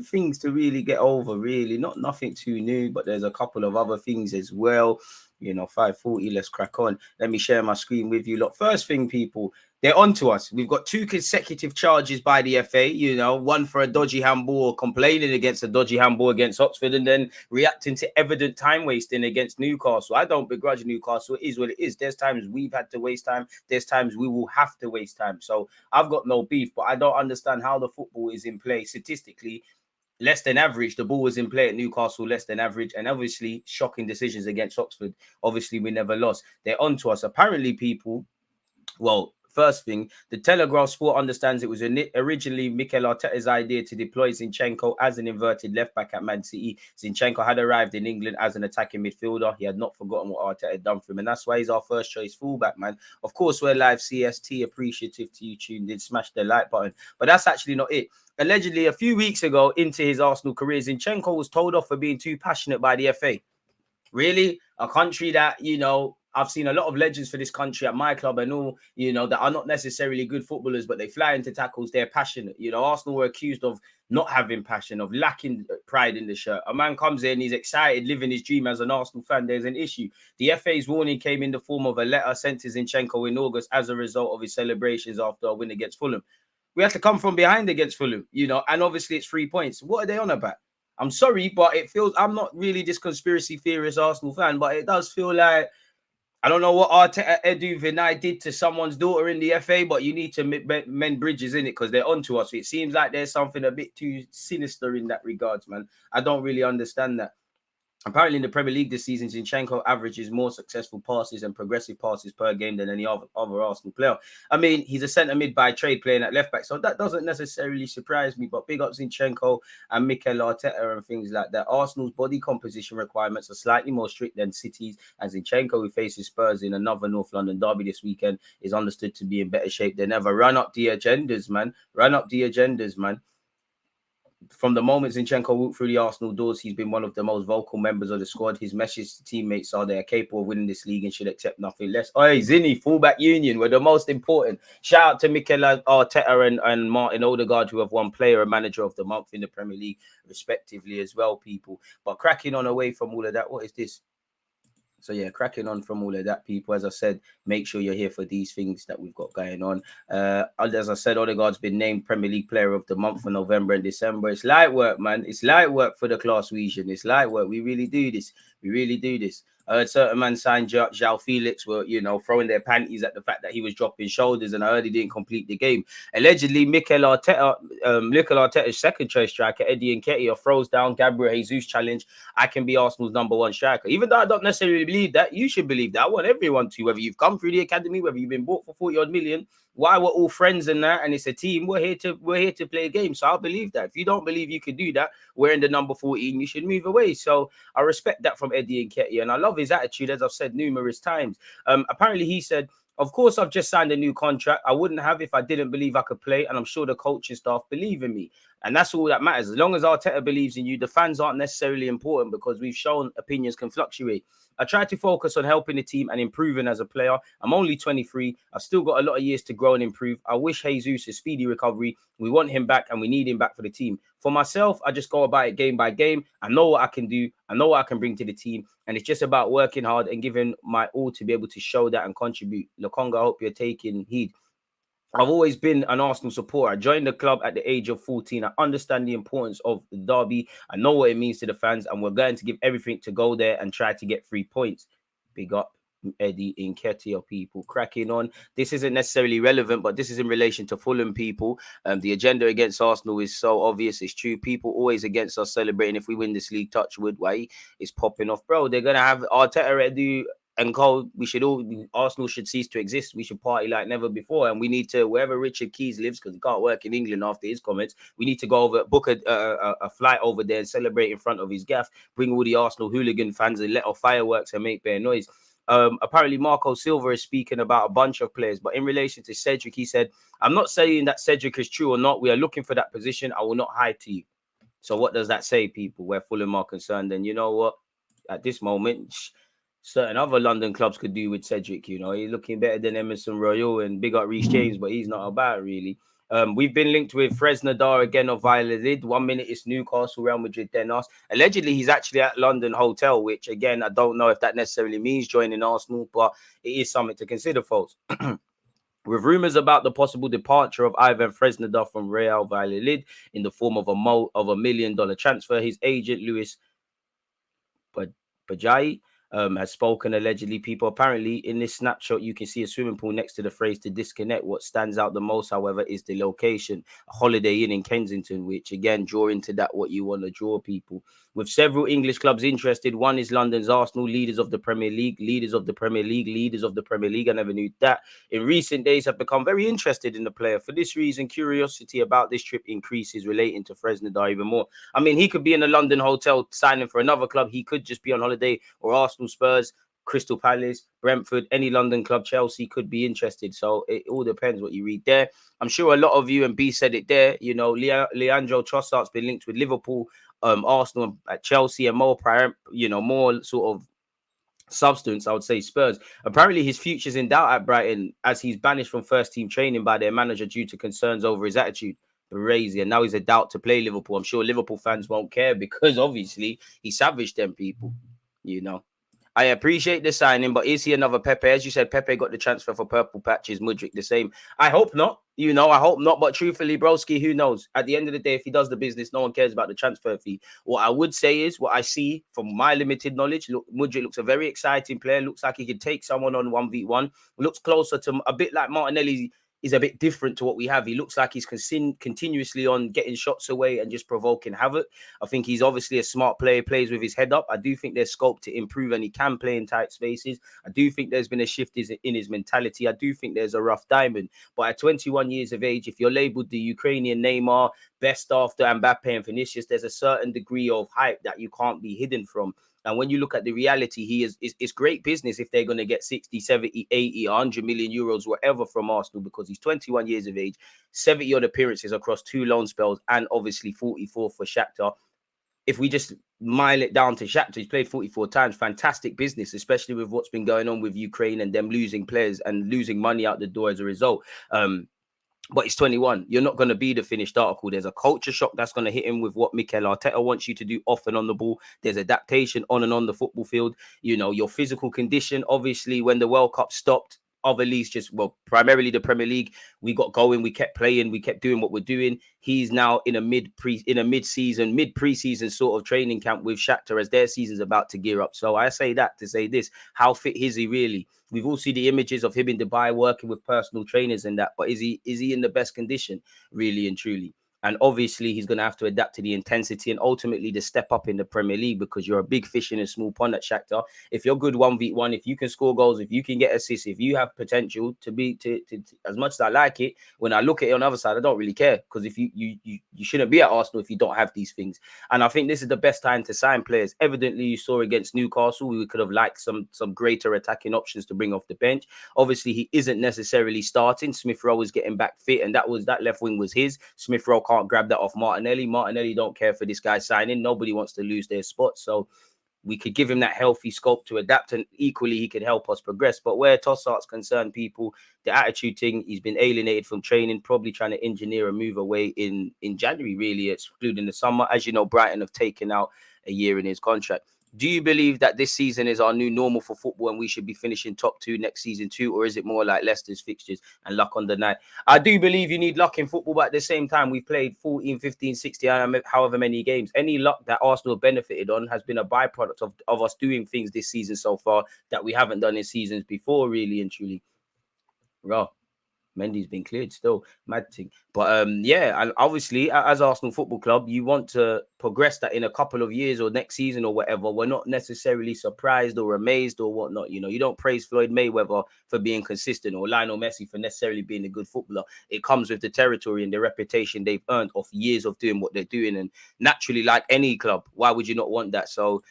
things to really get over, really. Not nothing too new, but there's a couple of other things as well. 5:40, let's crack on. Let me share my screen with you. Look, first thing, people, they're on to us. We've got 2 consecutive charges by the FA, one for a dodgy handball, complaining against a dodgy handball against Oxford, and then reacting to evident time wasting against Newcastle. I don't begrudge Newcastle. It is what it is. There's times we've had to waste time. There's times we will have to waste time. So I've got no beef, but I don't understand how the football is in play statistically. Less than average. The ball was in play at Newcastle, less than average, and obviously shocking decisions against Oxford. Obviously, we never lost. They're on to us. Apparently, people, well, first thing, the Telegraph Sport understands it was originally Mikel Arteta's idea to deploy Zinchenko as an inverted left back at Man City. Zinchenko had arrived in England as an attacking midfielder. He had not forgotten what Arteta had done for him, and that's why he's our first choice fullback, man. Of course, we're live CST appreciative to you tuned in. Smash the like button, but that's actually not it. Allegedly, a few weeks ago into his Arsenal career, Zinchenko was told off for being too passionate by the FA. Really? A country that, I've seen a lot of legends for this country at my club and all, that are not necessarily good footballers, but they fly into tackles. They're passionate. Arsenal were accused of not having passion, of lacking pride in the shirt. A man comes in, he's excited, living his dream as an Arsenal fan. There's an issue. The FA's warning came in the form of a letter sent to Zinchenko in August as a result of his celebrations after a win against Fulham. We had to come from behind against Fulham, and obviously it's 3 points. What are they on about? I'm sorry, but it feels, I'm not really this conspiracy theorist Arsenal fan, but it does feel like, I don't know what Arteta, Edu, Vinay did to someone's daughter in the FA, but you need to mend bridges in it because they're onto us. It seems like there's something a bit too sinister in that regards, man. I don't really understand that. Apparently, in the Premier League this season, Zinchenko averages more successful passes and progressive passes per game than any other Arsenal player. I mean, he's a centre mid by trade playing at left back, so that doesn't necessarily surprise me. But big up Zinchenko and Mikel Arteta and things like that. Arsenal's body composition requirements are slightly more strict than City's, and Zinchenko, who faces Spurs in another North London derby this weekend, is understood to be in better shape than ever. Run up the agendas, man. Run up the agendas, man. From the moment Zinchenko walked through the Arsenal doors, he's been one of the most vocal members of the squad. His message to teammates are they are capable of winning this league and should accept nothing less. Oi, Zinni, fullback union, we're the most important. Shout out to Mikel Arteta and Martin Odegaard, who have won player and manager of the month in the Premier League, respectively, as well, people. But cracking on away from all of that, what is this? So yeah, cracking on from all of that, people. As I said, make sure you're here for these things that we've got going on. As I said, Odegaard's been named Premier League Player of the Month for November and December. It's light work, man. It's light work for the class region. It's light work. We really do this. We really do this. I heard certain man signed João Felix were, throwing their panties at the fact that he was dropping shoulders, and I heard he didn't complete the game. Allegedly, Mikel Arteta's second choice striker, Eddie Nketiah, throws down Gabriel Jesus challenge. I can be Arsenal's #1 striker. Even though I don't necessarily believe that, you should believe that. I want everyone to, whether you've come through the academy, whether you've been bought for 40 odd million. Why we're all friends and that, and it's a team. We're here to play a game. So I believe that. If you don't believe you could do that, wearing the number 14, you should move away. So I respect that from Eddie Nketiah, and I love his attitude, as I've said numerous times. Apparently, he said, of course, I've just signed a new contract. I wouldn't have if I didn't believe I could play, and I'm sure the coaching staff believe in me. And that's all that matters. As long as Arteta believes in you, the fans aren't necessarily important because we've shown opinions can fluctuate. I try to focus on helping the team and improving as a player. I'm only 23. I've still got a lot of years to grow and improve. I wish Jesus a speedy recovery. We want him back and we need him back for the team. For myself, I just go about it game by game. I know what I can do. I know what I can bring to the team. And it's just about working hard and giving my all to be able to show that and contribute. Lokonga, I hope you're taking heed. I've always been an Arsenal supporter. I joined the club at the age of 14. I understand the importance of the derby. I know what it means to the fans, and we're going to give everything to go there and try to get 3 points. Big up Eddie Nketiah, people. Cracking on. This isn't necessarily relevant, but this is in relation to Fulham, people. The agenda against Arsenal is so obvious. It's true. People always against us celebrating if we win this league. Touch wood. Why? It's popping off, bro. They're going to have Arteta Edu and Cole. Arsenal should cease to exist. We should party like never before. And we need to, wherever Richard Keys lives, because he can't work in England after his comments, we need to go over, book a flight over there and celebrate in front of his gaff, bring all the Arsenal hooligan fans and let off fireworks and make bare noise. Apparently, Marco Silva is speaking about a bunch of players, but in relation to Cedric, he said, I'm not saying that Cedric is true or not. We are looking for that position. I will not hide to you. So what does that say, people, where Fulham are concerned? And you know what? At this moment, certain other London clubs could do with Cedric. He's looking better than Emerson Royal and big up Reece James, but he's not about really. We've been linked with Fresnadar again of Valladolid. 1 minute it's Newcastle, Real Madrid, then us. Allegedly, he's actually at London Hotel, which again, I don't know if that necessarily means joining Arsenal, but it is something to consider, folks. With rumours about the possible departure of Ivan Fresnadar from Real Valladolid in the form of a $1 million transfer, his agent, Luis Bajai, has spoken. Allegedly, people apparently in this snapshot you can see a swimming pool next to the phrase to disconnect. What stands out the most, however, is the location, a Holiday Inn in Kensington, which again draw into that what you want to draw, people. With several English clubs interested, one is London's Arsenal, leaders of the Premier League, leaders of the Premier League, leaders of the Premier League. I never knew that. In recent days have become very interested in the player. For this reason, curiosity about this trip increases, relating to Fresnadar even more. I mean, he could be in a London hotel signing for another club. He could just be on holiday, or Arsenal, Spurs, Crystal Palace, Brentford, any London club, Chelsea could be interested. So it all depends what you read there. I'm sure a lot of you, and B said it there, you know, Leandro Trossard's been linked with Liverpool, Arsenal, at Chelsea, and more sort of substance, I would say Spurs. Apparently his future's in doubt at Brighton as he's banished from first team training by their manager due to concerns over his attitude. Crazy. And now he's a doubt to play Liverpool. I'm sure Liverpool fans won't care because obviously he savaged them people, you know. I appreciate the signing, but is he another Pepe? As you said, Pepe got the transfer for purple patches, Mudryk the same. I hope not, you know, I hope not. But truthfully, broski, who knows? At the end of the day, if he does the business, no one cares about the transfer fee. What I would say is, what I see from my limited knowledge, look, Mudryk looks a very exciting player. Looks like he could take someone on 1v1. Looks closer to a bit like Martinelli. Is a bit different to what we have. He looks like he's continuously on getting shots away and just provoking havoc. I think he's obviously a smart player, plays with his head up. I do think there's scope to improve and he can play in tight spaces. I do think there's been a shift in his mentality. I do think there's a rough diamond. But at 21 years of age, if you're labeled the Ukrainian Neymar, best after Mbappe and Vinicius, there's a certain degree of hype that you can't be hidden from. And when you look at the reality, he is great business if they're going to get 60, 70, 80, 100 million euros, whatever, from Arsenal, because he's 21 years of age, 70 odd appearances across 2 loan spells, and obviously 44 for Shakhtar. If we just mile it down to Shakhtar, he's played 44 times. Fantastic business, especially with what's been going on with Ukraine and them losing players and losing money out the door as a result. But he's 21. You're not going to be the finished article. There's a culture shock that's going to hit him with what Mikel Arteta wants you to do off and on the ball. There's adaptation on and on the football field. You know, your physical condition, obviously, when the World Cup stopped, other leagues primarily the Premier League, we got going, we kept playing, we kept doing what we're doing. He's now in a mid-preseason sort of training camp with Shakhtar as their season's about to gear up. So I say that to say this: how fit is he really? We've all seen the images of him in Dubai working with personal trainers and that, but is he in the best condition, really and truly? And obviously, he's going to have to adapt to the intensity and ultimately the step up in the Premier League, because you're a big fish in a small pond at Shakhtar. If you're good 1v1, if you can score goals, if you can get assists, if you have potential to be, to as much as I like it, when I look at it on the other side, I don't really care, because if you shouldn't be at Arsenal if you don't have these things. And I think this is the best time to sign players. Evidently, you saw against Newcastle, we could have liked some greater attacking options to bring off the bench. Obviously, he isn't necessarily starting. Smith Rowe is getting back fit, and that left wing was his. Smith Rowe can't grab that off Martinelli. Martinelli don't care for this guy signing. Nobody wants to lose their spot. So we could give him that healthy scope to adapt, and equally he could help us progress. But where Trossard's concerned, people, the attitude thing, he's been alienated from training, probably trying to engineer a move away in January, really, excluding the summer. As you know, Brighton have taken out a year in his contract. Do you believe that this season is our new normal for football and we should be finishing top 2 next season too? Or is it more like Leicester's fixtures and luck on the night? I do believe you need luck in football, but at the same time, we've played 14, 15, 16, however many games. Any luck that Arsenal benefited on has been a byproduct of us doing things this season so far that we haven't done in seasons before, really and truly. Raw. Mendy's been cleared still, mad thing. But yeah, and obviously as Arsenal Football Club, you want to progress that in a couple of years or next season or whatever. We're not necessarily surprised or amazed or whatnot. You know, you don't praise Floyd Mayweather for being consistent or Lionel Messi for necessarily being a good footballer. It comes with the territory and the reputation they've earned of years of doing what they're doing. And naturally, like any club, why would you not want that? So,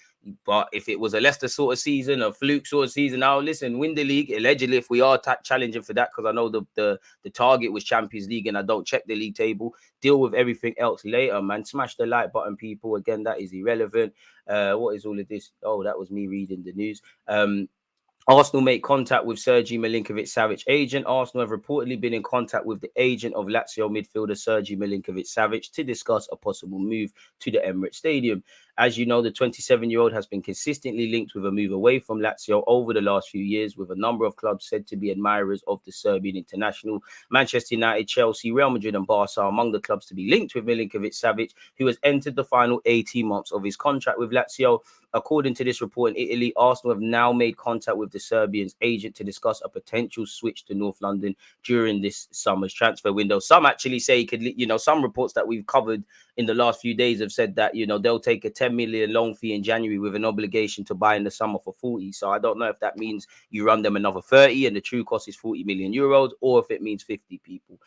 but if it was a Leicester sort of season, a fluke sort of season, now listen, win the league. Allegedly, if we are challenging for that, because I know the target was Champions League and I don't check the league table, deal with everything else later, man. Smash the like button, people. Again, that is irrelevant. What is all of this? Oh, that was me reading the news. Arsenal make contact with Sergej Milinković Savić agent. Arsenal have reportedly been in contact with the agent of Lazio midfielder Sergej Milinković Savić to discuss a possible move to the Emirates Stadium. As you know, the 27-year-old has been consistently linked with a move away from Lazio over the last few years, with a number of clubs said to be admirers of the Serbian international. Manchester United, Chelsea, Real Madrid and Barca are among the clubs to be linked with Milinković Savić, who has entered the final 18 months of his contract with Lazio. According to this report in Italy, Arsenal have now made contact with the Serbian's agent to discuss a potential switch to North London during this summer's transfer window. Some actually say he could, some reports that we've covered in the last few days have said that, they'll take a 10 million loan fee in January with an obligation to buy in the summer for 40. So I don't know if that means you run them another 30 and the true cost is 40 million euros, or if it means 50 people.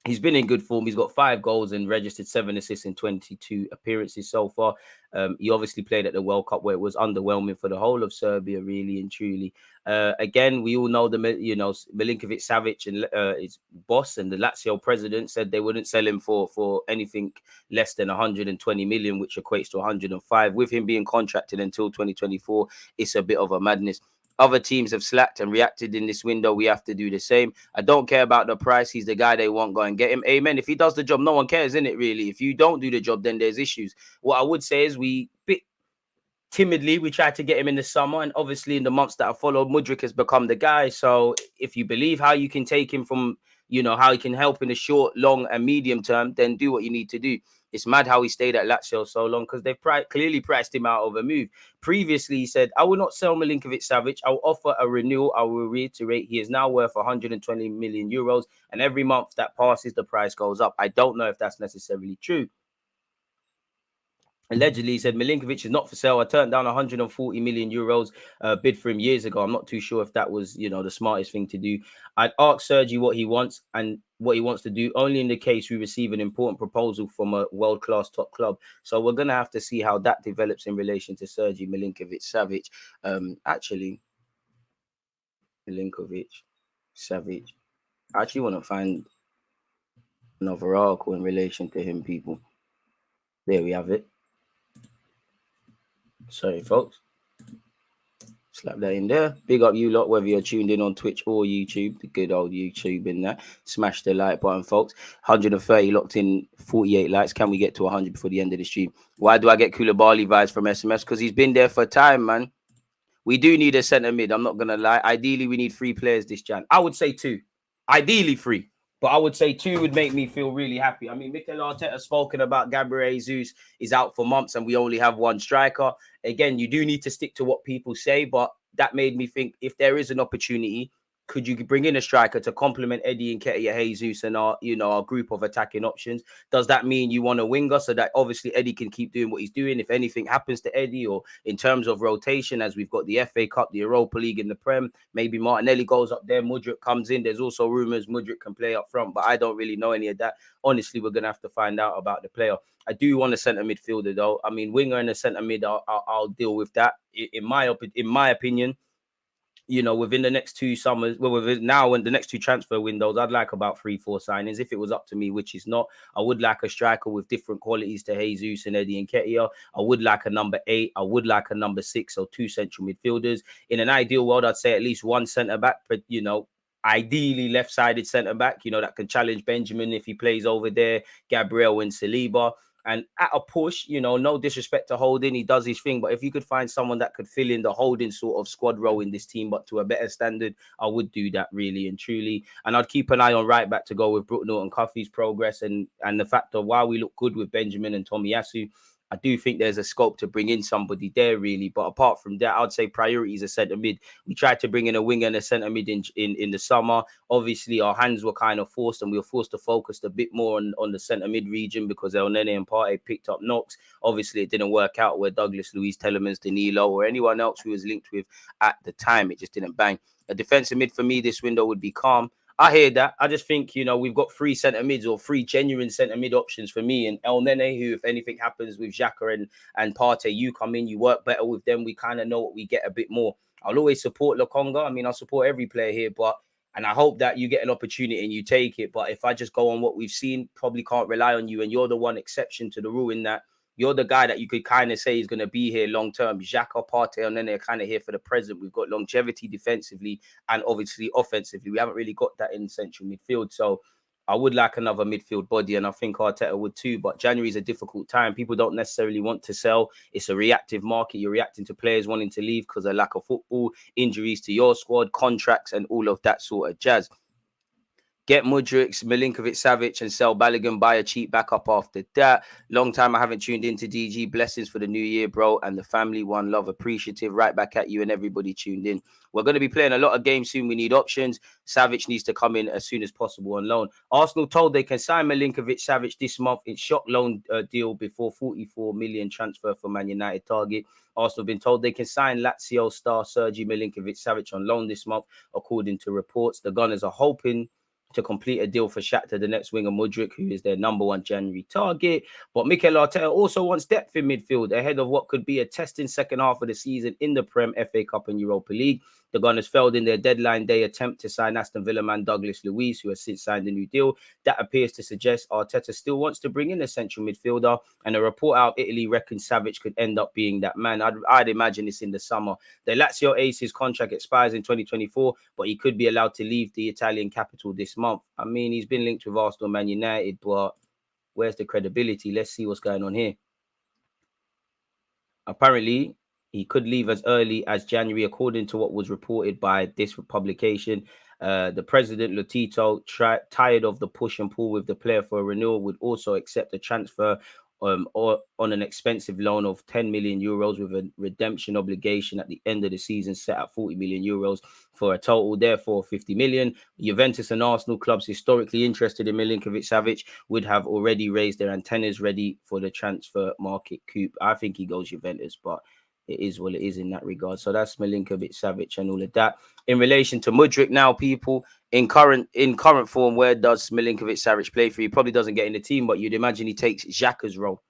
He's been in good form. He's got 5 goals and registered 7 assists in 22 appearances so far. He obviously played at the World Cup where it was underwhelming for the whole of Serbia, really and truly. Again, we all know Milinković Savić and his boss and the Lazio president said they wouldn't sell him for anything less than 120 million, which equates to 105. With him being contracted until 2024, it's a bit of a madness. Other teams have slacked and reacted in this window. We have to do the same. I don't care about the price. He's the guy they want. Go and get him. Amen. If he does the job, no one cares, isn't it, really? If you don't do the job, then there's issues. What I would say is we bit timidly, we tried to get him in the summer. And obviously in the months that have followed, Mudryk has become the guy. So if you believe how you can take him from, how he can help in the short, long and medium term, then do what you need to do. It's mad how he stayed at Lazio so long because they've clearly priced him out of a move. Previously, he said, I will not sell Milinković Savić. I will offer a renewal. I will reiterate, he is now worth 120 million euros. And every month that passes, the price goes up. I don't know if that's necessarily true. Allegedly, he said Milinković is not for sale. I turned down 140 million euros bid for him years ago. I'm not too sure if that was, the smartest thing to do. I'd ask Sergej what he wants and what he wants to do, only in the case we receive an important proposal from a world-class top club. So we're going to have to see how that develops in relation to Sergej Milinković Savić. Actually, Milinković Savić. I actually want to find another article in relation to him, people. There we have it. Sorry, folks. Slap that in there. Big up you lot, whether you're tuned in on Twitch or YouTube, the good old YouTube in there. Smash the like button, folks. 130 locked in, 48 likes. Can we get to 100 before the end of the stream? Why do I get Koulibaly vibes from SMS? Because he's been there for time, man. We do need a centre mid. I'm not going to lie. Ideally, we need 3 players this Jan. I would say 2. Ideally 3. But I would say 2 would make me feel really happy. I mean, Mikel Arteta spoken about Gabriel Jesus is out for months and we only have 1 striker. Again, you do need to stick to what people say, but that made me think if there is an opportunity, could you bring in a striker to complement Eddie Nketiah, Jesus and our group of attacking options? Does that mean you want a winger so that obviously Eddie can keep doing what he's doing if anything happens to Eddie, or in terms of rotation, as we've got the FA Cup, the Europa League in the Prem, maybe Martinelli goes up there, Mudryk comes in. There's also rumours Mudryk can play up front, but I don't really know any of that. Honestly, we're going to have to find out about the player. I do want a centre midfielder though. I mean, winger and a centre mid, I'll deal with that. In my opinion, within the next 2 summers, within now and the next 2 transfer windows, I'd like about 3-4 signings. If it was up to me, which is not, I would like a striker with different qualities to Jesus and Eddie Nketiah. I would like a number 8. I would like a number 6 or 2 central midfielders. In an ideal world, I'd say at least 1 centre back, but ideally left-sided centre back, that can challenge Benjamin if he plays over there, Gabriel and Saliba. And at a push, no disrespect to Holding, he does his thing. But if you could find someone that could fill in the Holding sort of squad role in this team, but to a better standard, I would do that really and truly. And I'd keep an eye on right back to go with Brook Norton-Cuffy's progress and the fact of while we look good with Benjamin and Tomiyasu, I do think there's a scope to bring in somebody there, really. But apart from that, I'd say priority is a centre mid. We tried to bring in a winger and a centre mid in the summer. Obviously, our hands were kind of forced, and we were forced to focus a bit more on the centre mid region because El Nene and Partey picked up knocks. Obviously, it didn't work out where Douglas, Luis, Telemans, Danilo, or anyone else who was linked with at the time. It just didn't bang. A defensive mid for me this window would be calm. I hear that. I just think, we've got 3 centre mids or 3 genuine centre mid options for me. And El Nene, who, if anything happens with Xhaka and Partey, you come in, you work better with them. We kind of know what we get a bit more. I'll always support Lokonga. I mean, I'll support every player here, and I hope that you get an opportunity and you take it. But if I just go on what we've seen, probably can't rely on you. And you're the one exception to the rule in that You're the guy that you could kind of say is going to be here long term. Xhaka, Partey, and then they're kind of here for the present. We've got longevity defensively and obviously offensively. We haven't really got that in central midfield. So I would like another midfield body, and I think Arteta would too. But January is a difficult time. People don't necessarily want to sell. It's a reactive market. You're reacting to players wanting to leave because of lack of football, injuries to your squad, contracts, and all of that sort of jazz. Get Mudryk, Milinković Savić, and sell Balogun, buy a cheap backup after that. Long time I haven't tuned into DG. Blessings for the new year, bro, and the family. One love, appreciative. Right back at you and everybody tuned in. We're going to be playing a lot of games soon. We need options. Savić needs to come in as soon as possible on loan. Arsenal told they can sign Milinković Savić this month. It's shock loan deal before 44 million transfer for Man United target. Arsenal been told they can sign Lazio star Sergej Milinković Savić on loan this month, according to reports. The Gunners are hoping to complete a deal for Shakhtar, the next winger Mudryk, who is their number one January target. But Mikel Arteta also wants depth in midfield ahead of what could be a testing second half of the season in the Prem, FA Cup and Europa League. The Gunners failed in their deadline day attempt to sign Aston Villa man Douglas Luiz, who has since signed a new deal. That appears to suggest Arteta still wants to bring in a central midfielder, and a report out of Italy reckons Savić could end up being that man. I'd imagine it's in the summer. The Lazio ace's contract expires in 2024, but he could be allowed to leave the Italian capital this month. I mean, he's been linked with Arsenal, Man United, but where's the credibility? Let's see what's going on here. Apparently, he could leave as early as January, according to what was reported by this publication. The president, Lotito, tired of the push and pull with the player for a renewal, would also accept a transfer or on an expensive loan of 10 million euros with a redemption obligation at the end of the season set at 40 million euros for a total, therefore, 50 million. Juventus and Arsenal, clubs historically interested in Milinković Savić, would have already raised their antennas ready for the transfer market coup. I think he goes Juventus, but it is what it is in that regard. So that's Milinković Savić and all of that. In relation to Mudryk now, people, in current form, where does Milinković Savić play for? He probably doesn't get in the team, but you'd imagine he takes Xhaka's role.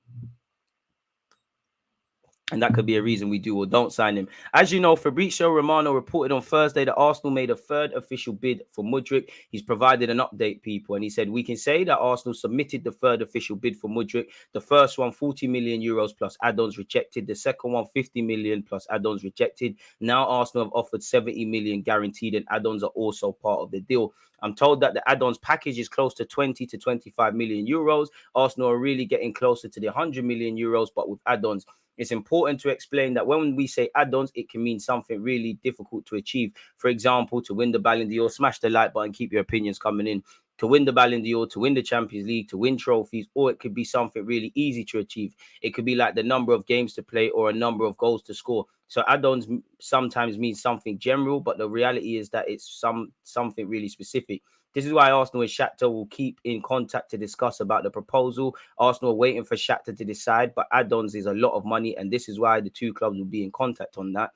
And that could be a reason we do or don't sign him. As you know, Fabrizio Romano reported on Thursday that Arsenal made a third official bid for Mudryk. He's provided an update, people, and he said, we can say that Arsenal submitted the third official bid for Mudryk. The first one, 40 million euros plus add-ons rejected. The second one, 50 million plus add-ons rejected. Now Arsenal have offered 70 million guaranteed, and add-ons are also part of the deal. I'm told that the add-ons package is close to 20 to 25 million euros. Arsenal are really getting closer to the 100 million euros, but with add-ons. It's important to explain that when we say add-ons, it can mean something really difficult to achieve. For example, to win the Ballon d'Or, smash the like button, keep your opinions coming in. To win the Ballon d'Or, to win the Champions League, to win trophies, or it could be something really easy to achieve. It could be like the number of games to play or a number of goals to score. So add-ons sometimes mean something general, but the reality is that it's something really specific. This is why Arsenal and Shakhtar will keep in contact to discuss about the proposal. Arsenal are waiting for Shakhtar to decide, but add-ons is a lot of money, and this is why the two clubs will be in contact on that.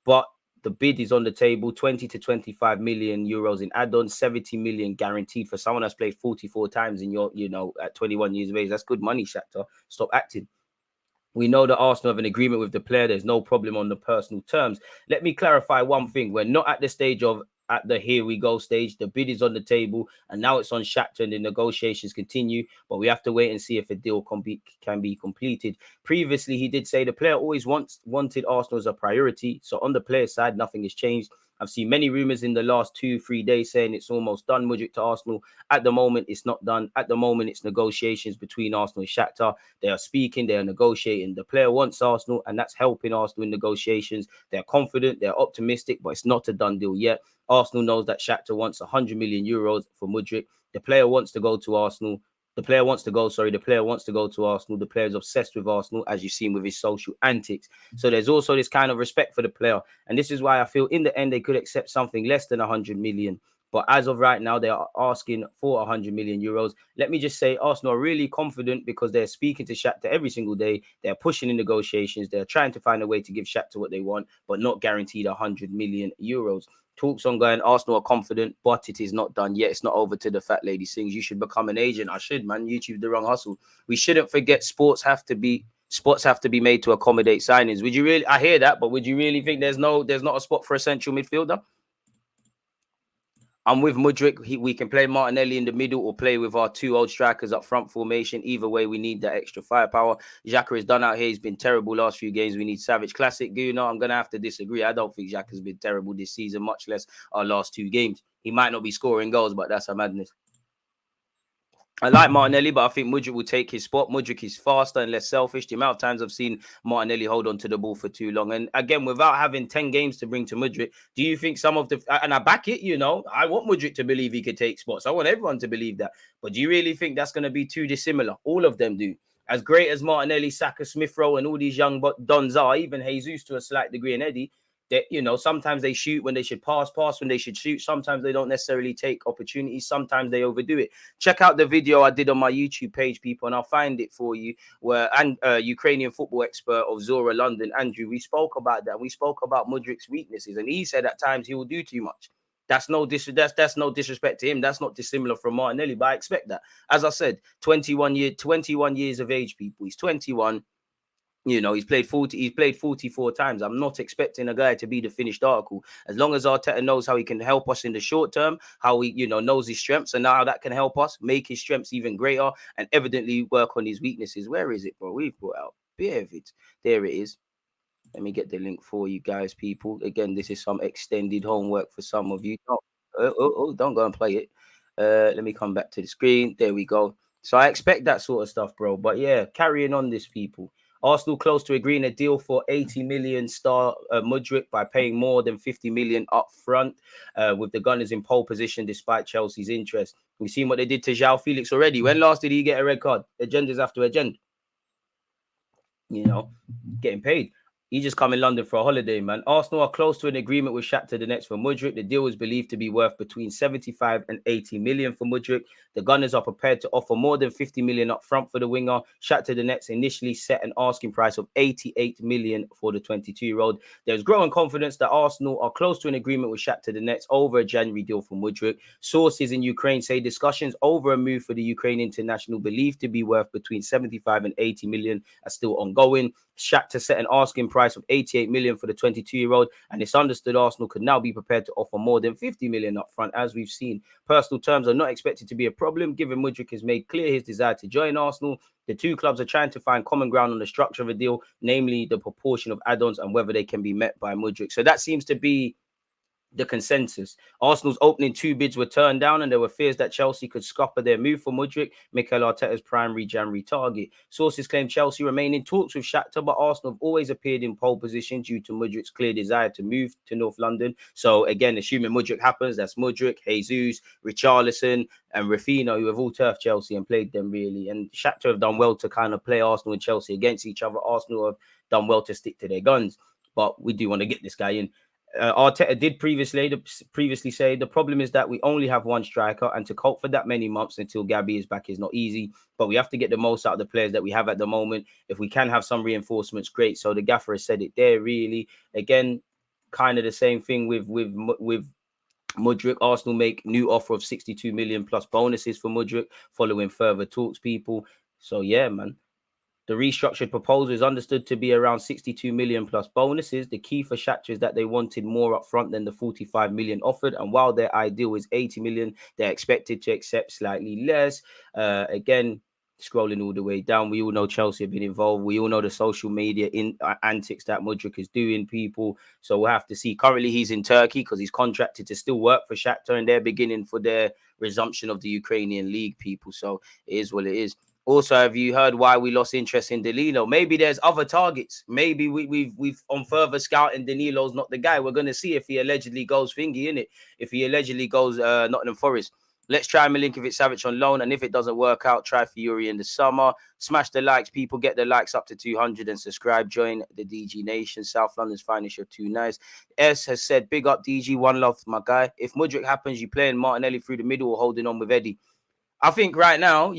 But the bid is on the table, 20 to 25 million euros in add-ons, 70 million guaranteed for someone that's played 44 times in at 21 years of age. That's good money, Shakhtar. Stop acting. We know that Arsenal have an agreement with the player. There's no problem on the personal terms. Let me clarify one thing. We're not at the stage of at the here we go stage. The bid is on the table, and now it's on Shakhtar, and the negotiations continue. But we have to wait and see if a deal can be completed. Previously, he did say the player always wanted Arsenal as a priority. So on the player side, nothing has changed. I've seen many rumors in the last 2-3 days saying it's almost done, Mudryk to Arsenal. At the moment, it's not done. At the moment, it's negotiations between Arsenal and Shakhtar. They are speaking, they are negotiating. The player wants Arsenal, and that's helping Arsenal in negotiations. They're confident, they're optimistic, but it's not a done deal yet. Arsenal knows that Shakhtar wants 100 million euros for Mudryk. The player wants to go to Arsenal. The player wants to go to Arsenal. The player is obsessed with Arsenal, as you've seen with his social antics. So there's also this kind of respect for the player. And this is why I feel in the end they could accept something less than 100 million. But as of right now, they are asking for 100 million euros. Let me just say, Arsenal are really confident because they're speaking to Shakhtar every single day. They're pushing in negotiations. They're trying to find a way to give Shakhtar what they want, but not guaranteed 100 million euros. Talks ongoing. Arsenal are confident, but it is not done yet. It's not over to the fat lady sings. You should become an agent. I should, man. YouTube the wrong hustle. We shouldn't forget spots have to be made to accommodate signings. Would you really? I hear that, but would you really think there's not a spot for a central midfielder? I'm with Mudryk. We can play Martinelli in the middle or play with our 2 old strikers up front formation. Either way, we need that extra firepower. Xhaka is done out here. He's been terrible last few games. We need Savić. Classic Gooner. I'm going to have to disagree. I don't think Xhaka's been terrible this season, much less our last 2 games. He might not be scoring goals, but that's a madness. I like Martinelli, but I think Mudryk will take his spot. Mudryk is faster and less selfish. The amount of times I've seen Martinelli hold on to the ball for too long. And again, without having 10 games to bring to Mudryk, do you think some of the... And I back it, I want Mudryk to believe he could take spots. I want everyone to believe that. But do you really think that's going to be too dissimilar? All of them do. As great as Martinelli, Saka, Smith Rowe, and all these young dons are, even Jesus to a slight degree, and Eddie, that sometimes they shoot when they should pass when they should shoot. Sometimes they don't necessarily take opportunities. Sometimes they overdo it. Check out the video I did on my YouTube page, people, and I'll find it for you, where Ukrainian football expert of Zora London, Andrew, we spoke about that. We spoke about Mudryk's weaknesses, and he said at times he will do too much. That's no disrespect to him. That's not dissimilar from Martinelli, but I expect that. As I said, 21 years of age, people. He's 21. He's played 44 times. I'm not expecting a guy to be the finished article. As long as Arteta knows how he can help us in the short term, how he, knows his strengths, and how that can help us make his strengths even greater and evidently work on his weaknesses. Where is it, bro? We've brought out Beervid. There it is. Let me get the link for you guys, people. Again, this is some extended homework for some of you. Don't go and play it. Let me come back to the screen. There we go. So I expect that sort of stuff, bro. But yeah, carrying on this, people. Arsenal close to agreeing a deal for 80 million star Mudryk by paying more than 50 million up front, with the Gunners in pole position despite Chelsea's interest. We've seen what they did to João Felix already. When last did he get a red card? Agendas after agenda. Getting paid. He just come in London for a holiday, man. Arsenal are close to an agreement with Shakhtar Donetsk for Mudryk. The deal is believed to be worth between 75 and 80 million for Mudryk. The Gunners are prepared to offer more than 50 million up front for the winger. Shakhtar Donetsk initially set an asking price of 88 million for the 22-year-old. There's growing confidence that Arsenal are close to an agreement with Shakhtar Donetsk over a January deal for Mudryk. Sources in Ukraine say discussions over a move for the Ukrainian international believed to be worth between 75 and 80 million are still ongoing. Shakhtar set an asking price of 88 million for the 22-year-old, and it's understood Arsenal could now be prepared to offer more than 50 million up front. As we've seen, personal terms are not expected to be a problem, given Mudryk has made clear his desire to join Arsenal. The two clubs are trying to find common ground on the structure of a deal, namely the proportion of add-ons and whether they can be met by Mudryk. So that seems to be the consensus. Arsenal's opening 2 bids were turned down, and there were fears that Chelsea could scupper their move for Mudryk, Mikel Arteta's primary January target. Sources claim Chelsea remain in talks with Shakhtar, but Arsenal have always appeared in pole position due to Mudryk's clear desire to move to North London. So again, assuming Mudryk happens, that's Mudryk, Jesus, Richarlison, and Rafinha, who have all turfed Chelsea and played them really. And Shakhtar have done well to kind of play Arsenal and Chelsea against each other. Arsenal have done well to stick to their guns, but we do want to get this guy in. Arteta did previously say the problem is that we only have one striker, and to cope for that many months until Gabby is back is not easy, but we have to get the most out of the players that we have at the moment. If we can have some reinforcements, great. So the gaffer has said it there, really. Again, kind of the same thing with Mudryk. Arsenal make new offer of 62 million plus bonuses for Mudryk following further talks, people. So yeah, man. The restructured proposal is understood to be around 62 million plus bonuses. The key for Shakhtar is that they wanted more upfront than the 45 million offered. And while their ideal is 80 million, they're expected to accept slightly less. Again, scrolling all the way down, we all know Chelsea have been involved. We all know the social media antics that Mudryk is doing, people. So we'll have to see. Currently, he's in Turkey because he's contracted to still work for Shakhtar, and they're beginning for their resumption of the Ukrainian league, people. So it is what it is. Also, have you heard why we lost interest in Danilo? Maybe there's other targets. Maybe we've on further scouting, Danilo's not the guy. We're going to see if he allegedly goes thingy, innit? If he allegedly goes Nottingham Forest. Let's try Milinković Savić on loan, and if it doesn't work out, try Fiori in the summer. Smash the likes, people. Get the likes up to 200 and subscribe. Join the DG Nation. South London's finest. You're too nice. S has said, big up DG. One love, my guy. If Mudryk happens, you playing Martinelli through the middle or holding on with Eddie? I think right now,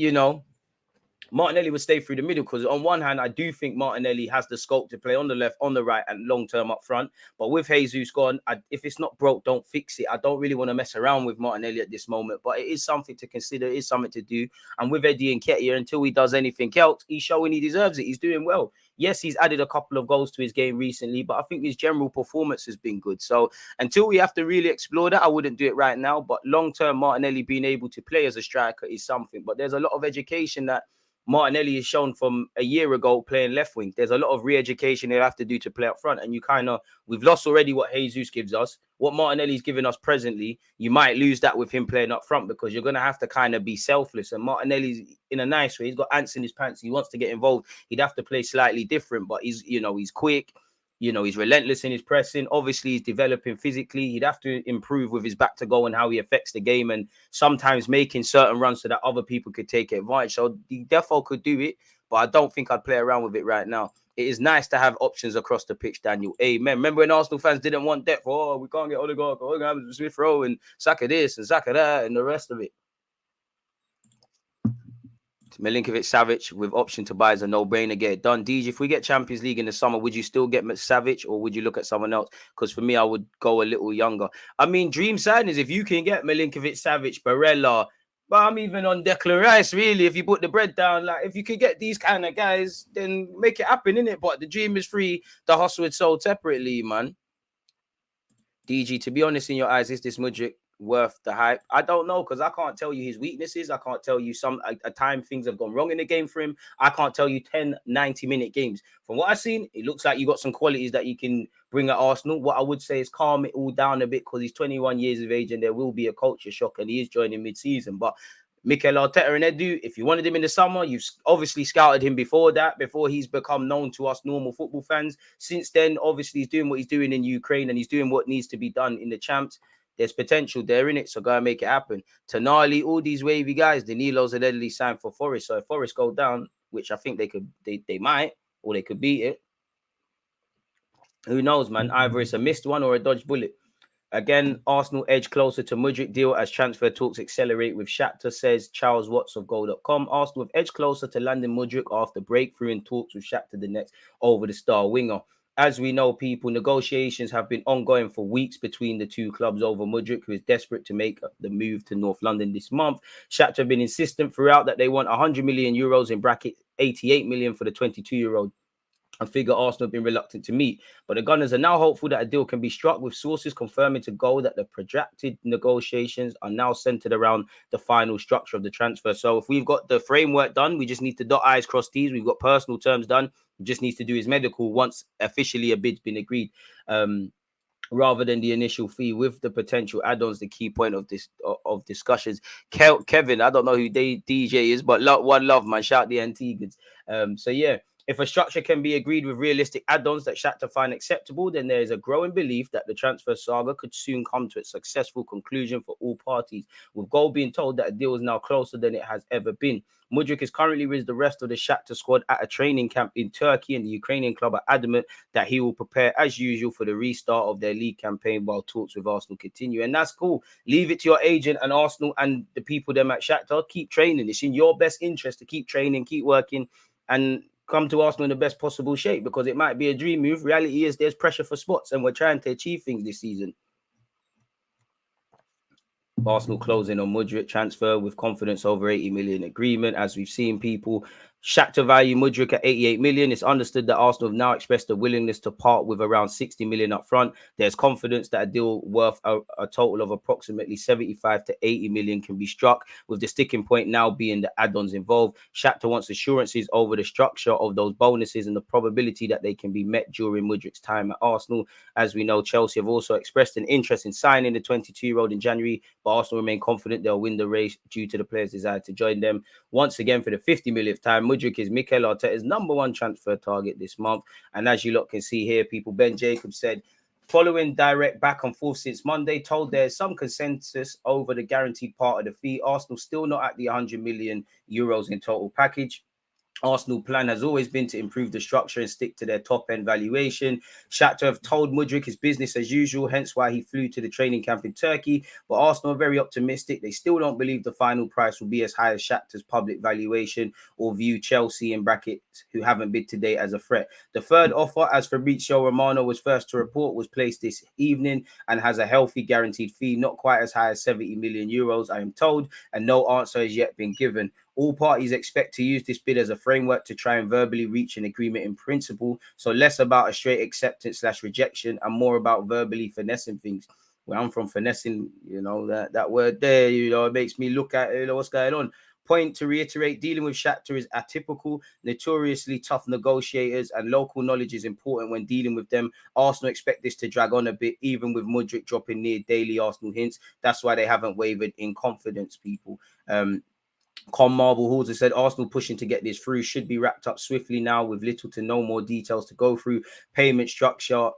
Martinelli would stay through the middle, because on one hand, I do think Martinelli has the scope to play on the left, on the right, and long-term up front. But with Jesus gone, if it's not broke, don't fix it. I don't really want to mess around with Martinelli at this moment, but it is something to consider. It is something to do. And with Eddie Nketiah, until he does anything else, he's showing he deserves it. He's doing well. Yes, he's added a couple of goals to his game recently, but I think his general performance has been good. So until we have to really explore that, I wouldn't do it right now. But long-term, Martinelli being able to play as a striker is something. But there's a lot of education that Martinelli is shown from a year ago playing left wing. There's a lot of re-education they'll have to do to play up front. And we've lost already what Jesus gives us. What Martinelli's giving us presently, you might lose that with him playing up front, because you're going to have to kind of be selfless. And Martinelli's in a nice way. He's got ants in his pants. He wants to get involved. He'd have to play slightly different, but he's quick. He's relentless in his pressing. Obviously, he's developing physically. He'd have to improve with his back to goal and how he affects the game, and sometimes making certain runs so that other people could take advantage. So the defo could do it, but I don't think I'd play around with it right now. It is nice to have options across the pitch, Daniel. Amen. Remember when Arsenal fans didn't want depth? Oh, we can't get Odegaard, Smith Rowe, and Saka this and Saka that, and the rest of it. Milinković Savić with option to buy is a no-brainer. Get it done. DJ, if we get Champions League in the summer, would you still get Savić, or would you look at someone else? Because for me, I would go a little younger. I mean, dream signings, if you can get Milinković Savić, Barella, but I'm even on Declan Rice, really. If you put the bread down, like if you could get these kind of guys, then make it happen, innit? But the dream is free. The hustle is sold separately, man. DG, to be honest, in your eyes, is this Mudryk worth the hype? I don't know, because I can't tell you his weaknesses. I can't tell you a time things have gone wrong in the game for him. I can't tell you 10 90-minute games. From what I've seen, it looks like you got some qualities that you can bring at Arsenal. What I would say is calm it all down a bit, because he's 21 years of age and there will be a culture shock, and he is joining mid-season. But Mikel Arteta and Edu, if you wanted him in the summer, you've obviously scouted him before that, before he's become known to us normal football fans. Since then, obviously, he's doing what he's doing in Ukraine, and he's doing what needs to be done in the champs. There's potential there in it, so go and make it happen. Tonali, all these wavy guys, Danilo's allegedly signed for Forest. So if Forest go down, which I think they might, or they could beat it, who knows, man? Either it's a missed one or a dodged bullet. Again, Arsenal edge closer to Mudryk deal as transfer talks accelerate with Shakhtar, says Charles Watts of Goal.com. Arsenal have edged closer to landing Mudryk after breakthrough in talks with Shakhtar Donetsk over the star winger. As we know, people, negotiations have been ongoing for weeks between the two clubs over Mudryk, who is desperate to make the move to North London this month. Shakhtar have been insistent throughout that they want 100 million euros in bracket 88 million for the 22-year-old. A figure Arsenal have been reluctant to meet. But the Gunners are now hopeful that a deal can be struck, with sources confirming to Goal that the protracted negotiations are now centered around the final structure of the transfer. So if we've got the framework done, we just need to dot I's, cross T's. We've got personal terms done. He just needs to do his medical once officially a bid's been agreed. Rather than the initial fee with the potential add-ons, the key point of this of discussions. Kevin, I don't know who DJ is, but one love, man. Shout the Antiguans. So yeah. If a structure can be agreed with realistic add-ons that Shakhtar find acceptable, then there is a growing belief that the transfer saga could soon come to a successful conclusion for all parties, with Goal being told that a deal is now closer than it has ever been. Mudryk is currently with the rest of the Shakhtar squad at a training camp in Turkey, and the Ukrainian club are adamant that he will prepare as usual for the restart of their league campaign while talks with Arsenal continue. And that's cool. Leave it to your agent and Arsenal and the people them at Shakhtar. Keep training. It's in your best interest to keep training, keep working, and come to Arsenal in the best possible shape, because it might be a dream move. Reality is there's pressure for spots, and we're trying to achieve things this season. Arsenal closing on Mudryk transfer with confidence over 80 million agreement. As we've seen, people, Shakhtar value Mudryk at 88 million. It's understood that Arsenal have now expressed a willingness to part with around 60 million up front. There's confidence that a deal worth a total of approximately 75 to 80 million can be struck, with the sticking point now being the add-ons involved. Shakhtar wants assurances over the structure of those bonuses and the probability that they can be met during Mudryk's time at Arsenal. As we know, Chelsea have also expressed an interest in signing the 22-year-old in January, but Arsenal remain confident they'll win the race due to the player's desire to join them. Once again, for the 50 millionth time, Mudryk is Mikel Arteta's number one transfer target this month. And as you lot can see here, people, Ben Jacobs said, following direct back and forth since Monday, told there's some consensus over the guaranteed part of the fee. Arsenal still not at the 100 million euros in total package. Arsenal plan has always been to improve the structure and stick to their top-end valuation. Shakhtar have told Mudryk it's business as usual, hence why he flew to the training camp in Turkey. But Arsenal are very optimistic. They still don't believe the final price will be as high as Shakhtar's public valuation, or view Chelsea in brackets, who haven't bid today, as a threat. The third offer, as Fabrizio Romano was first to report, was placed this evening and has a healthy guaranteed fee, not quite as high as 70 million euros, I am told, and no answer has yet been given. All parties expect to use this bid as a framework to try and verbally reach an agreement in principle. So less about a straight acceptance / rejection and more about verbally finessing things. Where I'm from, finessing, that word there, it makes me look at what's going on. Point to reiterate, dealing with Shakhtar is atypical, notoriously tough negotiators, and local knowledge is important when dealing with them. Arsenal expect this to drag on a bit, even with Mudryk dropping near daily Arsenal hints. That's why they haven't wavered in confidence, people. Con Marble Halls has said Arsenal pushing to get this through, should be wrapped up swiftly now with little to no more details to go through. Payment structure,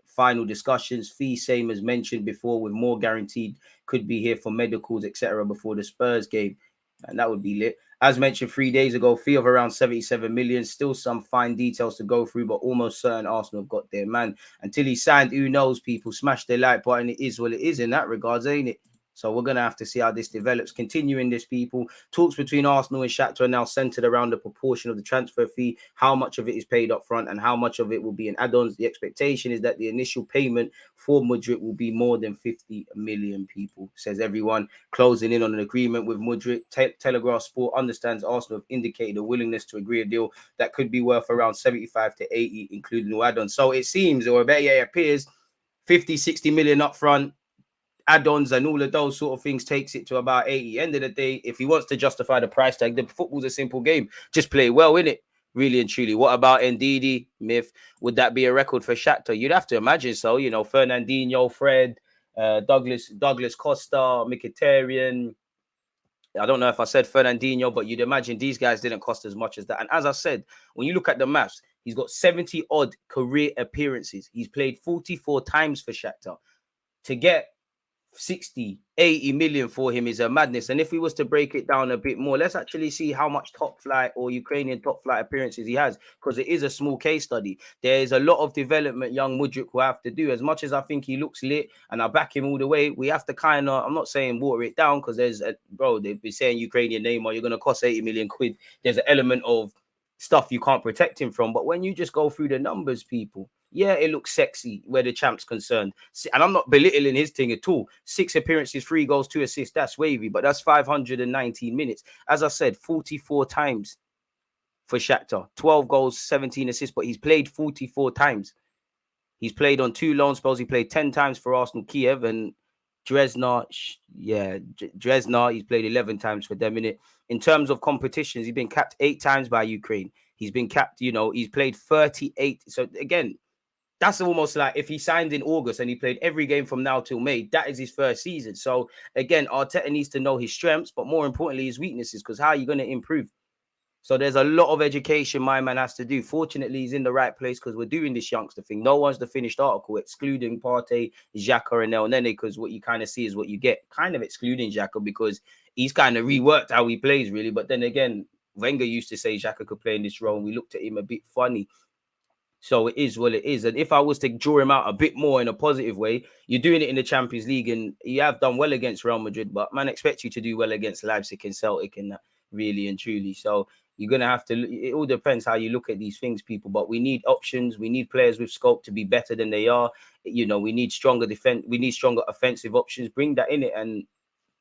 final discussions, fee same as mentioned before, with more guaranteed, could be here for medicals, etc. before the Spurs game. And that would be lit. As mentioned 3 days ago, fee of around 77 million. Still some fine details to go through, but almost certain Arsenal have got their man. Until he signed, who knows, people? Smash their like button. It is what it is in that regards, ain't it? So we're going to have to see how this develops. Continuing this, people, talks between Arsenal and Shakhtar are now centered around the proportion of the transfer fee, how much of it is paid up front and how much of it will be in add-ons. The expectation is that the initial payment for Mudryk will be more than 50 million, people, says everyone. Closing in on an agreement with Mudryk. Telegraph Sport understands Arsenal have indicated a willingness to agree a deal that could be worth around 75 to 80, including no add-ons. So it seems, or better yet, it appears, 50, 60 million up front, add-ons and all of those sort of things takes it to about 80. End of the day, if he wants to justify the price tag, the football's a simple game. Just play well, innit? Really and truly. What about Ndidi, Myth? Would that be a record for Shakhtar? You'd have to imagine so. Fernandinho, Fred, Douglas Costa, Mkhitaryan. I don't know if I said Fernandinho, but you'd imagine these guys didn't cost as much as that. And as I said, when you look at the maths, he's got 70 odd career appearances. He's played 44 times for Shakhtar. To get 60, 80 million for him is a madness. And if we was to break it down a bit more, let's actually see how much top flight or Ukrainian top flight appearances he has, because it is a small case study. There is a lot of development young Mudryk will have to do. As much as I think he looks lit and I back him all the way, we have to kind of, I'm not saying water it down, because they've been saying Ukrainian Neymar, you're going to cost 80 million quid. There's an element of stuff you can't protect him from. But when you just go through the numbers, people, yeah, it looks sexy where the champ's concerned. And I'm not belittling his thing at all. 6 appearances, 3 goals, 2 assists. That's wavy, but that's 519 minutes. As I said, 44 times for Shakhtar. 12 goals, 17 assists, but he's played 44 times. He's played on 2 loan spells. He played 10 times for Arsenal Kiev and Dresdner. Dresdner, he's played 11 times for them. In terms of competitions, he's been capped 8 times by Ukraine. He's been capped, he's played 38. So again, that's almost like if he signed in August and he played every game from now till May, that is his first season. So again, Arteta needs to know his strengths, but more importantly, his weaknesses, because how are you going to improve? So there's a lot of education my man has to do. Fortunately, he's in the right place because we're doing this youngster thing. No one's the finished article, excluding Partey, Xhaka, and El Nene, because what you kind of see is what you get. Kind of excluding Xhaka because he's kind of reworked how he plays, really. But then again, Wenger used to say Xhaka could play in this role, and we looked at him a bit funny. So it is what it is. And if I was to draw him out a bit more in a positive way, you're doing it in the Champions League and you have done well against Real Madrid, but man expects you to do well against Leipzig and Celtic and that, really and truly. So you're going to have to, it all depends how you look at these things, people, but we need options. We need players with scope to be better than they are. We need stronger defense. We need stronger offensive options. Bring that in it and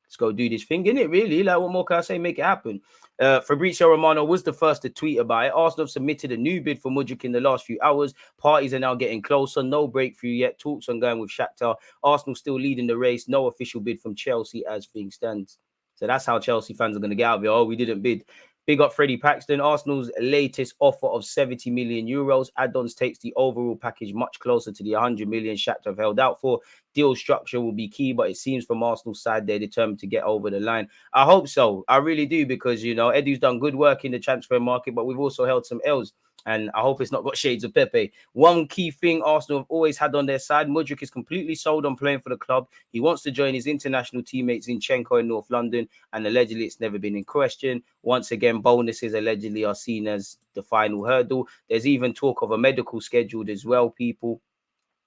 let's go do this thing, innit, really? Like, what more can I say? Make it happen. Fabrizio Romano was the first to tweet about it. Arsenal have submitted a new bid for Mudryk in the last few hours. Parties are now getting closer. No breakthrough yet. Talks on going with Shakhtar. Arsenal still leading the race. No official bid from Chelsea as things stand. So that's how Chelsea fans are going to get out of it. Oh, we didn't bid. Big up Freddie Paxton. Arsenal's latest offer of 70 million euros. Add-ons takes the overall package much closer to the 100 million Shakhtar have held out for. Deal structure will be key, but it seems from Arsenal's side they're determined to get over the line. I hope so. I really do, because, Edu's done good work in the transfer market, but we've also held some L's. And I hope it's not got shades of Pepe. One key thing Arsenal have always had on their side, Mudryk is completely sold on playing for the club. He wants to join his international teammates Zinchenko in North London, and allegedly it's never been in question. Once again, bonuses allegedly are seen as the final hurdle. There's even talk of a medical scheduled as well, people.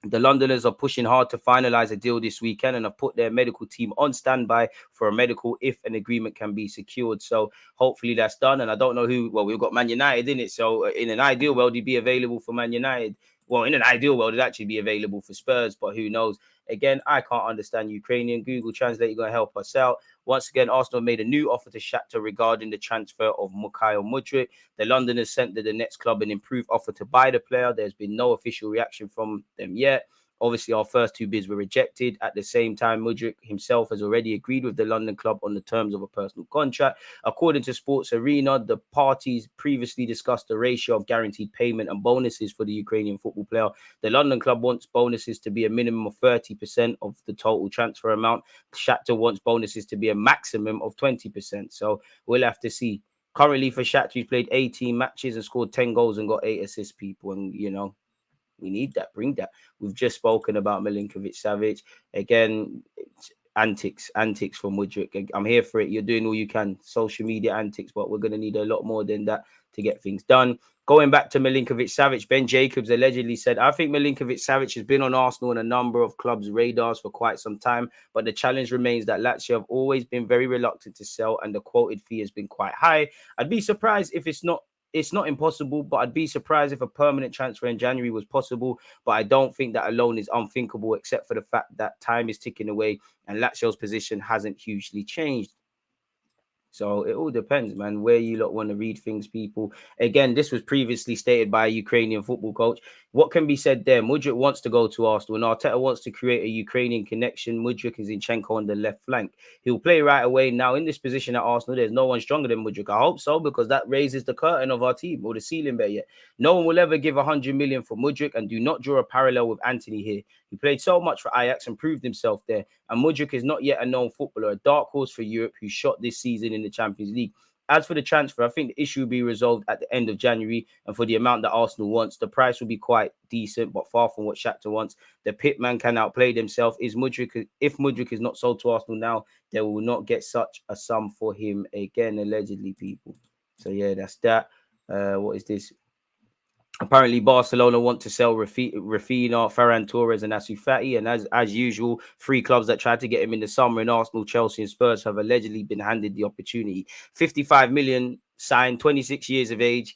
The Londoners are pushing hard to finalise a deal this weekend and have put their medical team on standby for a medical if an agreement can be secured. So hopefully that's done. And I don't know who, well, we've got Man United in it. So in an ideal world, he'd be available for Man United. Well, in an ideal world, it'd actually be available for Spurs, but who knows? Again, I can't understand Ukrainian. Google Translate, you're going to help us out. Once again, Arsenal made a new offer to Shakhtar regarding the transfer of Mikhail Mudryk. The Londoners sent to the next club an improved offer to buy the player. There's been no official reaction from them yet. Obviously, our first two bids were rejected. At the same time, Mudryk himself has already agreed with the London club on the terms of a personal contract. According to Sports Arena, the parties previously discussed the ratio of guaranteed payment and bonuses for the Ukrainian football player. The London club wants bonuses to be a minimum of 30% of the total transfer amount. Shakhtar wants bonuses to be a maximum of 20%. So we'll have to see. Currently for Shakhtar, he's played 18 matches and scored 10 goals and got 8 assists, people. And, you know, we need that. Bring that. We've just spoken about Milinković Savić. Again, antics for Mudryk. I'm here for it. You're doing all you can. Social media antics, but we're going to need a lot more than that to get things done. Going back to Milinković Savić, Ben Jacobs allegedly said, I think Milinković Savić has been on Arsenal and a number of clubs' radars for quite some time, but the challenge remains that Lazio have always been very reluctant to sell and the quoted fee has been quite high. I'd be surprised if it's not impossible, but I'd be surprised if a permanent transfer in January was possible. But I don't think that alone is unthinkable, except for the fact that time is ticking away and Lazio's position hasn't hugely changed. So it all depends, man, where you lot want to read things, people. Again, this was previously stated by a Ukrainian football coach. What can be said there? Mudryk wants to go to Arsenal and Arteta wants to create a Ukrainian connection. Mudryk and Zinchenko on the left flank. He'll play right away. Now, in this position at Arsenal, there's no one stronger than Mudryk. I hope so, because that raises the curtain of our team, or the ceiling better yet. No one will ever give 100 million for Mudryk, and do not draw a parallel with Anthony here. He played so much for Ajax and proved himself there. And Mudryk is not yet a known footballer, a dark horse for Europe who shot this season in the Champions League. As for the transfer, I think the issue will be resolved at the end of January. And for the amount that Arsenal wants, the price will be quite decent, but far from what Shakhtar wants. The pitman can outplay themselves. If Mudryk is not sold to Arsenal now, they will not get such a sum for him again, allegedly, people. So, yeah, that's that. What is this? Apparently, Barcelona want to sell Rafinha, Ferran Torres, and Ansu Fati. And as usual, 3 clubs that tried to get him in the summer in Arsenal, Chelsea, and Spurs have allegedly been handed the opportunity. 55 million signed, 26 years of age.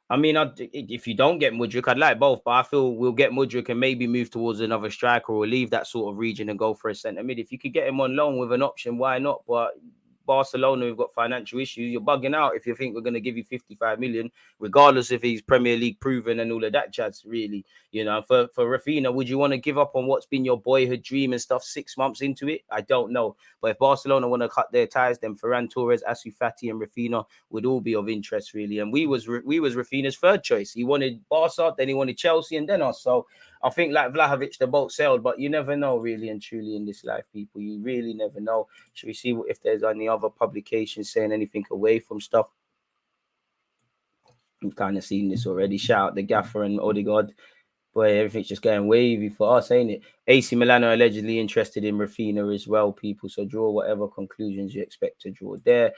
I mean, if you don't get Mudryk, I'd like both, but I feel we'll get Mudryk and maybe move towards another striker or leave that sort of region and go for a centre mid. If you could get him on loan with an option, why not? But Barcelona, we've got financial issues. You're bugging out if you think we're going to give you 55 million, regardless if he's Premier League proven and all of that jazz, really. You know, for Rafinha, would you want to give up on what's been your boyhood dream and stuff 6 months into it? I don't know. But if Barcelona want to cut their ties, then Ferran Torres, Ansu Fati and Rafinha would all be of interest, really. And we was Rafinha's third choice. He wanted Barca, then he wanted Chelsea, and then us. So I think like Vlahovic, the boat sailed, but you never know, really and truly, in this life, people. You really never know. Should we see if there's any other publications saying anything away from stuff? We've kind of seen this already. Shout out the Gaffer and Odegaard. Boy, everything's just getting wavy for us, ain't it? AC Milan are allegedly interested in Rafinha as well, people. So draw whatever conclusions you expect to draw there.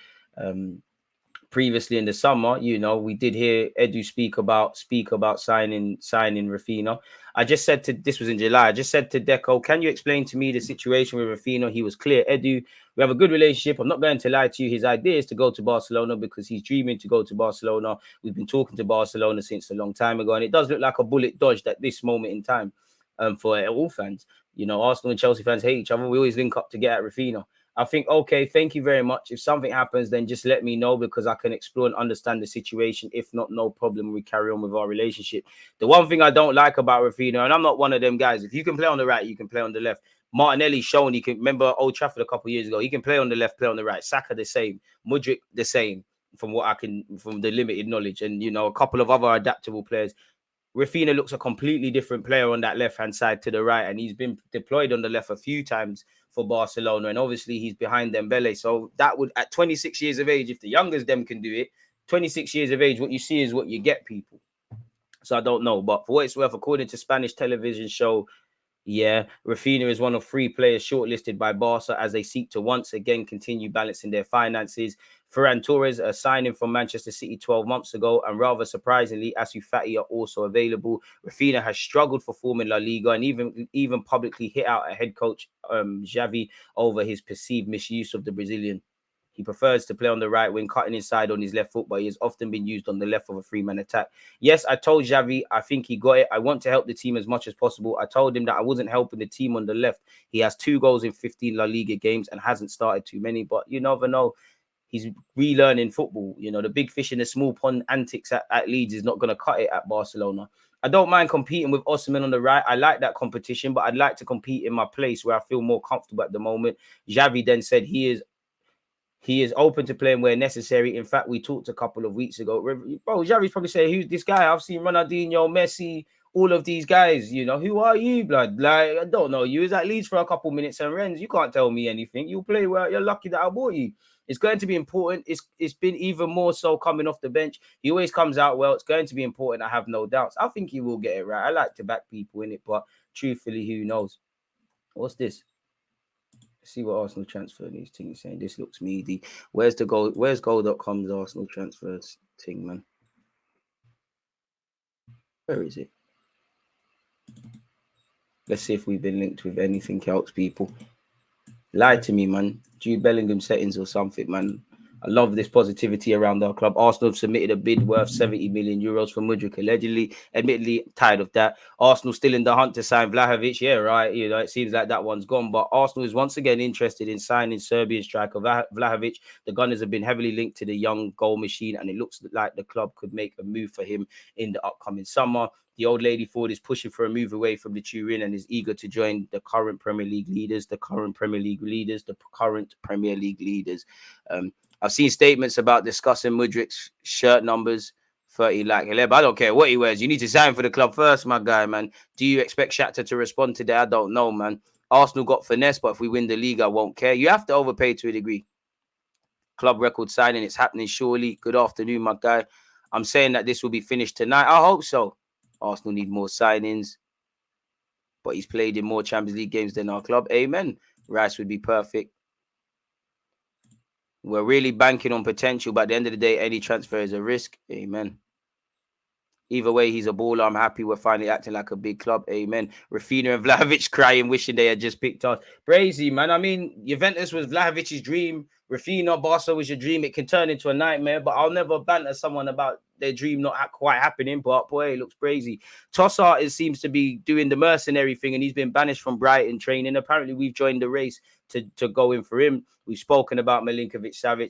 Previously in the summer, you know, we did hear Edu speak about signing Rafinha. This was in July. I just said to Deco, can you explain to me the situation with Rafinha? He was clear. Edu, we have a good relationship. I'm not going to lie to you. His idea is to go to Barcelona because he's dreaming to go to Barcelona. We've been talking to Barcelona since a long time ago, and it does look like a bullet dodged at this moment in time for all fans. You know, Arsenal and Chelsea fans hate each other. We always link up to get at Rafinha. I think, okay, thank you very much. If something happens, then just let me know because I can explore and understand the situation. If not, no problem. We carry on with our relationship. The one thing I don't like about Rafinha, and I'm not one of them guys, if you can play on the right, you can play on the left. Martinelli's shown he can, remember Old Trafford a couple of years ago, he can play on the left, play on the right. Saka the same. Mudryk the same from the limited knowledge. And, you know, a couple of other adaptable players. Rafinha looks a completely different player on that left-hand side to the right, and he's been deployed on the left a few times for Barcelona, and obviously he's behind Dembele. So that would, at 26 years of age, if the youngest them can do it, 26 years of age, what you see is what you get, people. So I don't know. But for what it's worth, according to Spanish television show, yeah, Rafinha is one of 3 players shortlisted by Barca as they seek to once again continue balancing their finances. Ferran Torres, a signing from Manchester City 12 months ago, and rather surprisingly, Ansu Fati are also available. Rafinha has struggled for form in La Liga and even publicly hit out at head coach Xavi over his perceived misuse of the Brazilian. He prefers to play on the right wing, cutting inside on his left foot, but he has often been used on the left of a 3-man attack. Yes, I told Xavi, I think he got it. I want to help the team as much as possible. I told him that I wasn't helping the team on the left. He has 2 goals in 15 La Liga games and hasn't started too many, but you never know. He's relearning football. You know, the big fish in the small pond antics at Leeds is not going to cut it at Barcelona. I don't mind competing with Osimhen on the right. I like that competition, but I'd like to compete in my place where I feel more comfortable at the moment. Xavi then said he is open to playing where necessary. In fact, we talked a couple of weeks ago. Bro, Xavi's probably saying, who's this guy? I've seen Ronaldinho, Messi, all of these guys. You know, who are you, blood? Like, I don't know. You was at Leeds for a couple minutes and Rennes. You can't tell me anything. You play well. You're lucky that I bought you. It's going to be important. It's been even more so coming off the bench. He always comes out well. It's going to be important. I have no doubts. I think he will get it right. I like to back people in it, but truthfully, who knows? What's this? See what Arsenal transfer these things saying. This looks meaty. Where's the goal? Where's goal.com's Arsenal transfers thing, man? Where is it? Let's see if we've been linked with anything else, people. Lie to me, man. Jude Bellingham settings or something, man. I love this positivity around our club. Arsenal have submitted a bid worth 70 million euros for Mudryk, allegedly. Admittedly, tired of that. Arsenal still in the hunt to sign Vlahovic. Yeah, right. You know, it seems like that one's gone. But Arsenal is once again interested in signing Serbian striker Vlahovic. The Gunners have been heavily linked to the young goal machine, and it looks like the club could make a move for him in the upcoming summer. The old lady Ford is pushing for a move away from the Turin and is eager to join the current Premier League leaders. I've seen statements about discussing Mudryk's shirt numbers, 30 like 11. I don't care what he wears. You need to sign for the club first, my guy, man. Do you expect Shakhtar to respond to that? I don't know, man. Arsenal got finesse, but if we win the league, I won't care. You have to overpay to a degree. Club record signing, it's happening surely. Good afternoon, my guy. I'm saying that this will be finished tonight. I hope so. Arsenal need more signings, but he's played in more Champions League games than our club. Amen. Rice would be perfect. We're really banking on potential, but at the end of the day, any transfer is a risk. Amen. Either way, he's a baller. I'm happy we're finally acting like a big club. Amen. Rafinha and Vlahovic crying, wishing they had just picked us. Brazy, man. I mean, Juventus was Vlahovic's dream. Rafinha, Barca was your dream. It can turn into a nightmare, but I'll never banter someone about their dream not quite happening. But boy, it looks crazy. Tossart seems to be doing the mercenary thing, and he's been banished from Brighton training. Apparently, we've joined the race to go in for him. We've spoken about Milinković Savić.